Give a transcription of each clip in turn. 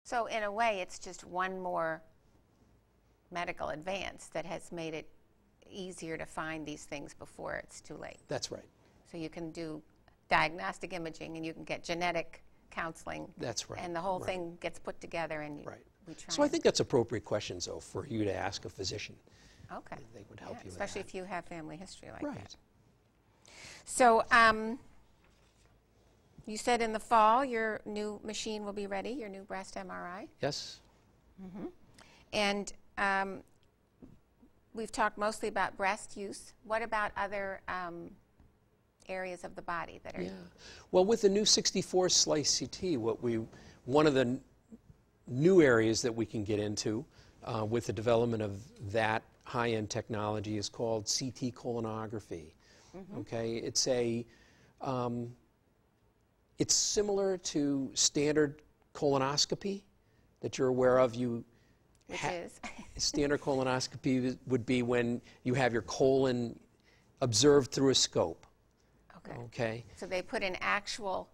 So in a way, it's just one more medical advance that has made it easier to find these things before it's too late. That's right. So you can do diagnostic imaging and you can get genetic counseling. That's right. And the whole thing gets put together and we try. So I think that's appropriate questions, though, for you to ask a physician. Okay. They would help you with especially that. if you have family history like Right. that. So you said in the fall your new machine will be ready, your new breast MRI. Yes. Mm-hmm. And we've talked mostly about breast use. What about other areas of the body that are? Yeah. Well, with the new 64 slice CT, one of the new areas that we can get into with the development of that high-end technology is called CT colonography. Mm-hmm. Okay, it's similar to standard colonoscopy that you're aware of. Which is? Standard colonoscopy would be when you have your colon observed through a scope. Okay. Okay. So they put an actual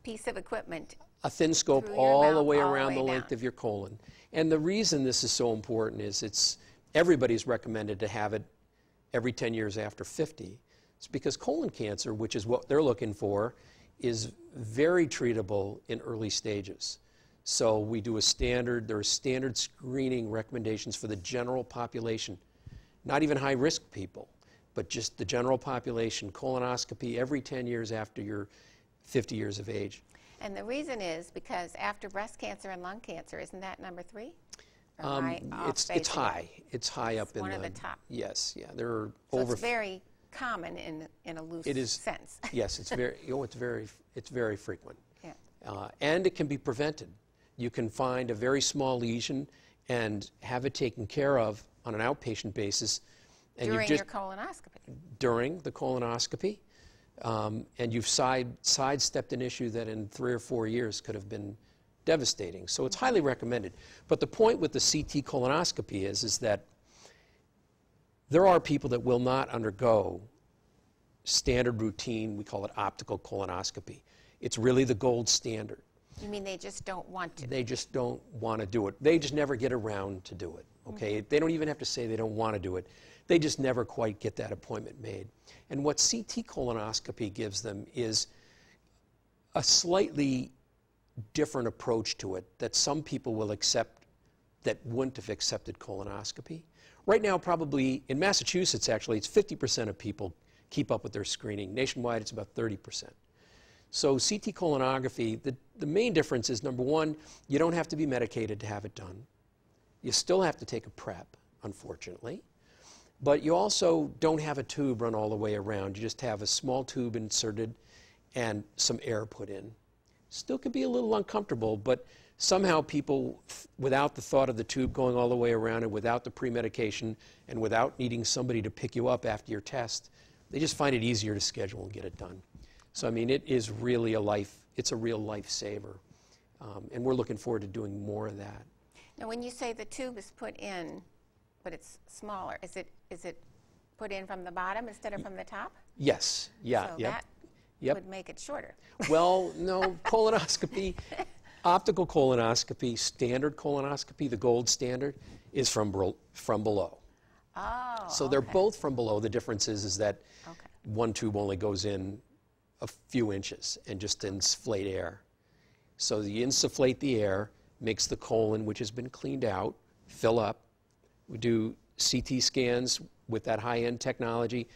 piece of equipment. A thin scope through all your the way mouth, around the length of your colon. And the reason this is so important is everybody's recommended to have it every 10 years after 50. It's because colon cancer, which is what they're looking for, is very treatable in early stages. So we do there are standard screening recommendations for the general population, not even high-risk people, but just the general population, colonoscopy every 10 years after you're 50 years of age. And the reason is because after breast cancer and lung cancer, isn't that number 3? It's high. It's high up in one of the top. Yes, yeah. There are so it's very common in a loose sense. Yes, it's very frequent. Yeah. And it can be prevented. You can find a very small lesion and have it taken care of on an outpatient basis. And during your colonoscopy. During the colonoscopy. And you've sidestepped an issue that in 3 or 4 years could have been devastating. So it's highly recommended. But the point with the CT colonoscopy is that there are people that will not undergo standard routine, we call it optical colonoscopy. It's really the gold standard. You mean they just don't want to? They just don't want to do it. They just never get around to do it, okay? They don't even have to say they don't want to do it. They just never quite get that appointment made. And what CT colonoscopy gives them is a slightly different approach to it that some people will accept that wouldn't have accepted colonoscopy. Right now, probably in Massachusetts, actually, it's 50% of people keep up with their screening. Nationwide, it's about 30%. So CT colonography, the main difference is, number one, you don't have to be medicated to have it done. You still have to take a PrEP, unfortunately. But you also don't have a tube run all the way around. You just have a small tube inserted and some air put in. Still can be a little uncomfortable, but somehow people, without the thought of the tube going all the way around and without the pre-medication and without needing somebody to pick you up after your test, they just find it easier to schedule and get it done. So, I mean, it is really it's a real lifesaver. And we're looking forward to doing more of that. Now, when you say the tube is put in, but it's smaller, is it put in from the bottom instead of from the top? Yes. Yeah. So that would make it shorter. Well, no, colonoscopy, optical colonoscopy, standard colonoscopy, the gold standard, is from below. Oh, so they're both from below. The difference is that one tube only goes in a few inches and just insufflate air. So you insufflate the air, makes the colon, which has been cleaned out, fill up. We do CT scans with that high-end technology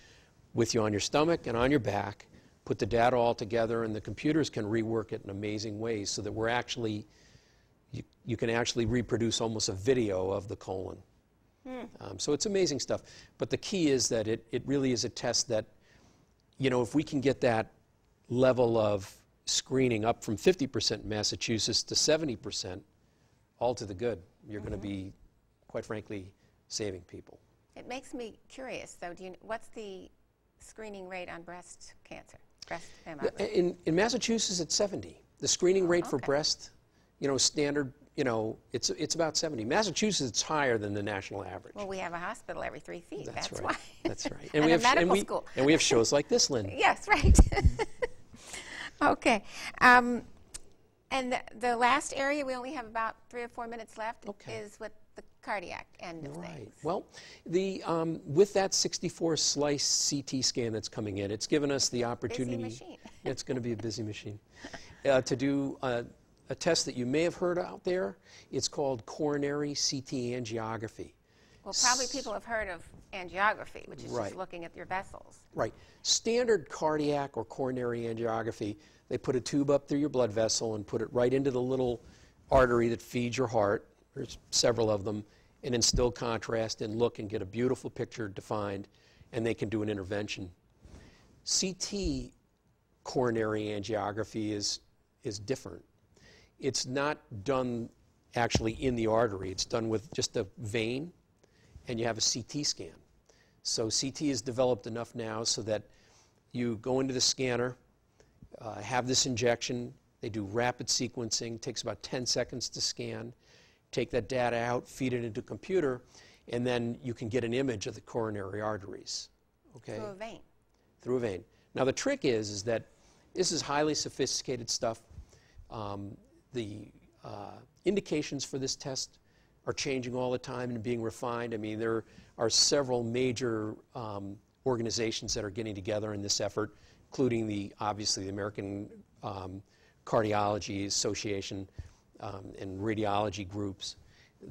with you on your stomach and on your back, put the data all together, and the computers can rework it in amazing ways so that we're actually, you can actually reproduce almost a video of the colon. So it's amazing stuff. But the key is that it really is a test that, you know, if we can get that level of screening up from 50% in Massachusetts to 70%, all to the good. You're going to be, quite frankly, saving people. It makes me curious, though. What's the screening rate on breast cancer, breast MRI? In Massachusetts, it's 70. The screening rate for breast, you know, standard, you know, it's about 70. Massachusetts, it's higher than the national average. Well, we have a hospital every 3 feet. That's right. why. That's right. And we have medical school. And we have shows like this, Lynn. Yes, right. Okay. And the last area, we only have about 3 or 4 minutes left, Okay. is with the cardiac end of things. Well, with that 64 slice CT scan that's coming in, it's given us the opportunity. Busy machine. It's going to be a busy machine. To do a test that you may have heard out there. It's called coronary CT angiography. Well, probably people have heard of angiography, which is Right. just looking at your vessels. Right. Standard cardiac or coronary angiography, they put a tube up through your blood vessel and put it right into the little artery that feeds your heart. There's several of them, and in still contrast and look and get a beautiful picture defined, and they can do an intervention. CT coronary angiography is different. It's not done actually in the artery. It's done with just a vein, and you have a CT scan. So CT is developed enough now so that you go into the scanner, have this injection. They do rapid sequencing. Takes about 10 seconds to scan. Take that data out, feed it into a computer, and then you can get an image of the coronary arteries. Okay? Through a vein. Through a vein. Now the trick is that this is highly sophisticated stuff. The indications for this test are changing all the time and being refined. I mean, there are several major organizations that are getting together in this effort, including obviously the American Cardiology Association and radiology groups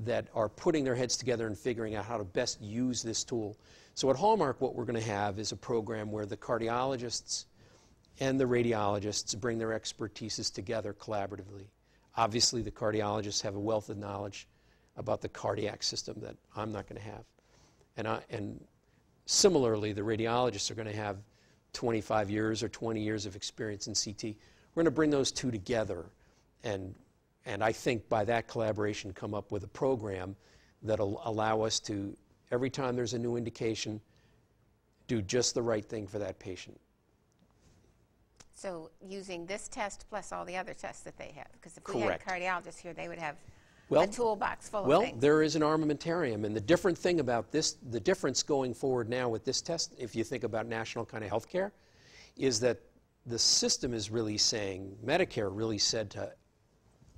that are putting their heads together and figuring out how to best use this tool. So at Hallmark, what we're going to have is a program where the cardiologists and the radiologists bring their expertises together collaboratively. Obviously, the cardiologists have a wealth of knowledge about the cardiac system that I'm not going to have. And similarly, the radiologists are going to have 25 years or 20 years of experience in CT. We're going to bring those two together, and I think by that collaboration come up with a program that'll allow us to, every time there's a new indication, do just the right thing for that patient. So using this test plus all the other tests that they have. Because if we Correct. had cardiologists here, they would have Well, a toolbox full of Well, things. there is an armamentarium, and the different thing about this, the difference going forward now with this test, if you think about national kind of health care, is that the system is really saying, Medicare really said to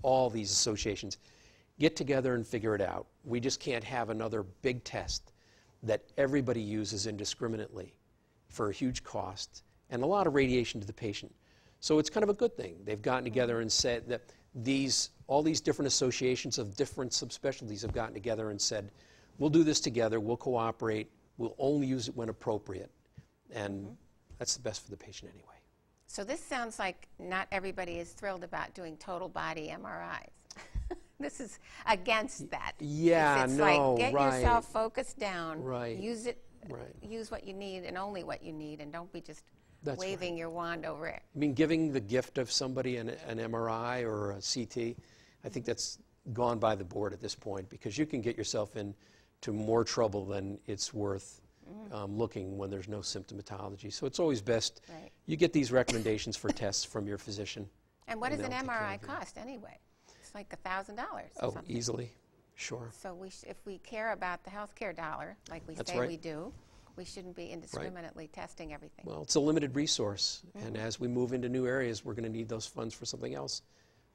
all these associations, get together and figure it out. We just can't have another big test that everybody uses indiscriminately for a huge cost and a lot of radiation to the patient. So it's kind of a good thing. They've gotten together and said that all these different associations of different subspecialties have gotten together and said, we'll do this together, we'll cooperate, we'll only use it when appropriate. And that's the best for the patient anyway. So this sounds like not everybody is thrilled about doing total body MRIs. This is against that. Yeah, it's no, like get right. yourself focused down, Right. use it, Right. use what you need and only what you need, and don't be just That's waving right. your wand over it. I mean, giving the gift of somebody an MRI or a CT, I think that's gone by the board at this point, because you can get yourself into more trouble than it's worth looking when there's no symptomatology. So it's always best Right. you get these recommendations for tests from your physician. And what does an they'll take care MRI of you. cost anyway? It's like $1,000 or Oh, something. easily, sure. So if we care about the healthcare dollar, like we That's say right. we do, we shouldn't be indiscriminately testing everything. Well, it's a limited resource, and as we move into new areas, we're going to need those funds for something else.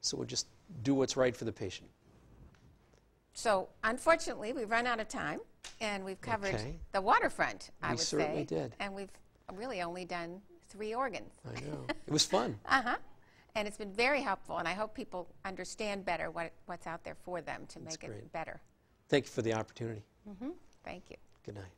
So we'll just do what's right for the patient. So unfortunately, we've run out of time, and we've covered Okay. the waterfront, I We would certainly say. did. And we've really only done 3 organs. I know. It was fun. And it's been very helpful, and I hope people understand better what's out there for them to make great. it better. Thank you for the opportunity. Thank you. Good night.